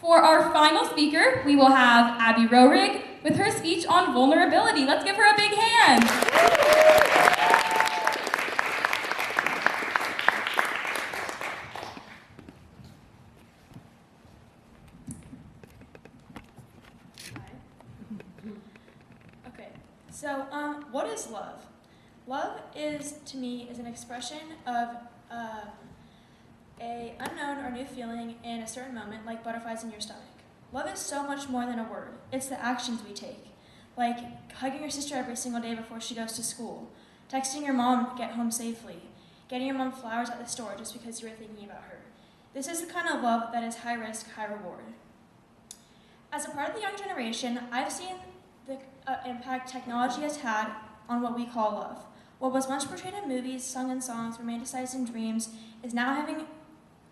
For our final speaker, we will have Abby Rohrig with her speech on vulnerability. Let's give her a big hand. Okay, so what is love? Love is, to me, is an expression of a unknown or new feeling in a certain moment, like butterflies in your stomach. Love is so much more than a word. It's the actions we take, like hugging your sister every single day before she goes to school, texting your mom to get home safely, getting your mom flowers at the store just because you were thinking about her. This is the kind of love that is high risk, high reward. As a part of the young generation, I've seen the impact technology has had on what we call love. What was once portrayed in movies, sung in songs, romanticized in dreams, is now having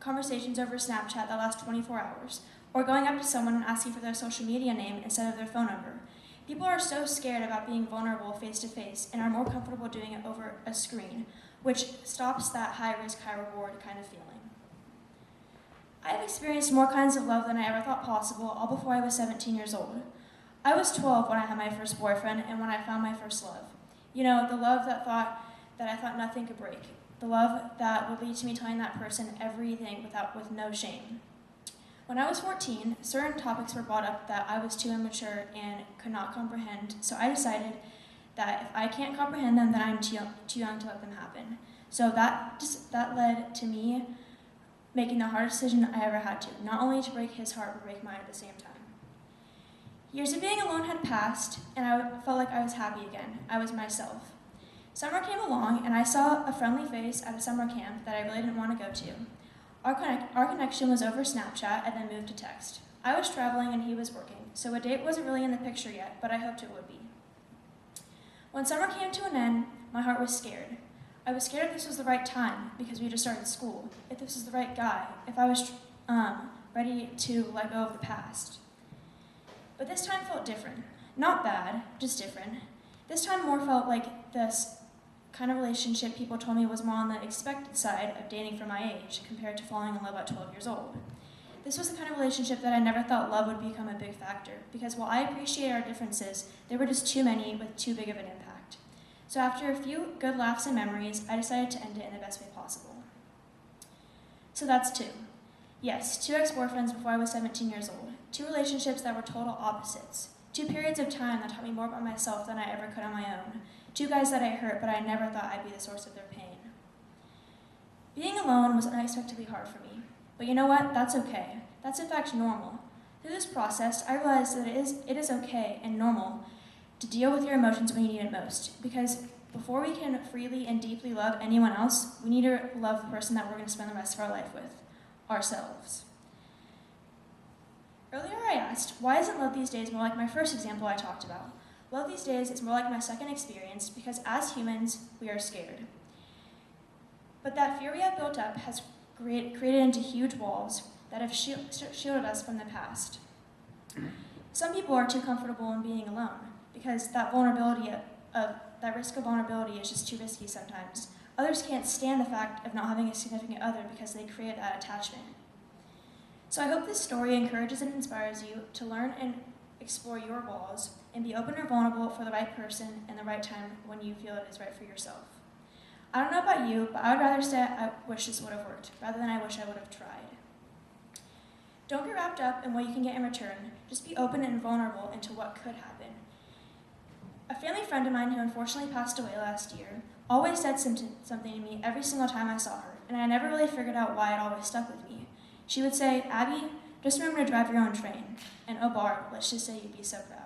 conversations over Snapchat that last 24 hours, or going up to someone and asking for their social media name instead of their phone number. People are so scared about being vulnerable face to face and are more comfortable doing it over a screen, which stops that high risk, high reward kind of feeling. I have experienced more kinds of love than I ever thought possible, all before I was 17 years old. I was 12 when I had my first boyfriend and when I found my first love. You know, the love that I thought nothing could break. The love that would lead to me telling that person everything with no shame. When I was 14, certain topics were brought up that I was too immature and could not comprehend, so I decided that if I can't comprehend them, then I'm too young to let them happen. So that led to me making the hardest decision I ever had to, not only to break his heart, but break mine at the same time. Years of being alone had passed, and I felt like I was happy again. I was myself. Summer came along, and I saw a friendly face at a summer camp that I really didn't want to go to. Our connection was over Snapchat and then moved to text. I was traveling and he was working, so a date wasn't really in the picture yet, but I hoped it would be. When summer came to an end, my heart was scared. I was scared if this was the right time, because we just started school, if this was the right guy, if I was ready to let go of the past. But this time felt different. Not bad, just different. This time more felt like this kind of relationship people told me was more on the expected side of dating for my age compared to falling in love at 12 years old. This was the kind of relationship that I never thought love would become a big factor, because while I appreciate our differences, there were just too many with too big of an impact. So after a few good laughs and memories, I decided to end it in the best way possible. So that's two. Yes, two ex-boyfriends before I was 17 years old. Two relationships that were total opposites. Two periods of time that taught me more about myself than I ever could on my own. Two guys that I hurt, but I never thought I'd be the source of their pain. Being alone was unexpectedly hard for me. But you know what? That's okay. That's in fact normal. Through this process, I realized that it is okay and normal to deal with your emotions when you need it most. Because before we can freely and deeply love anyone else, we need to love the person that we're going to spend the rest of our life with, ourselves. Earlier I asked, why isn't love these days more like my first example I talked about? Love these days is more like my second experience because as humans, we are scared. But that fear we have built up has created into huge walls that have shielded us from the past. Some people are too comfortable in being alone because that risk of vulnerability is just too risky sometimes. Others can't stand the fact of not having a significant other because they create that attachment. So I hope this story encourages and inspires you to learn and explore your walls and be open or vulnerable for the right person and the right time when you feel it is right for yourself. I don't know about you, but I would rather say I wish this would have worked rather than I wish I would have tried. Don't get wrapped up in what you can get in return. Just be open and vulnerable into what could happen. A family friend of mine who unfortunately passed away last year always said something to me every single time I saw her, and I never really figured out why it always stuck with me. She would say, "Abby, just remember to drive your own train." And oh Barb, let's just say you'd be so proud.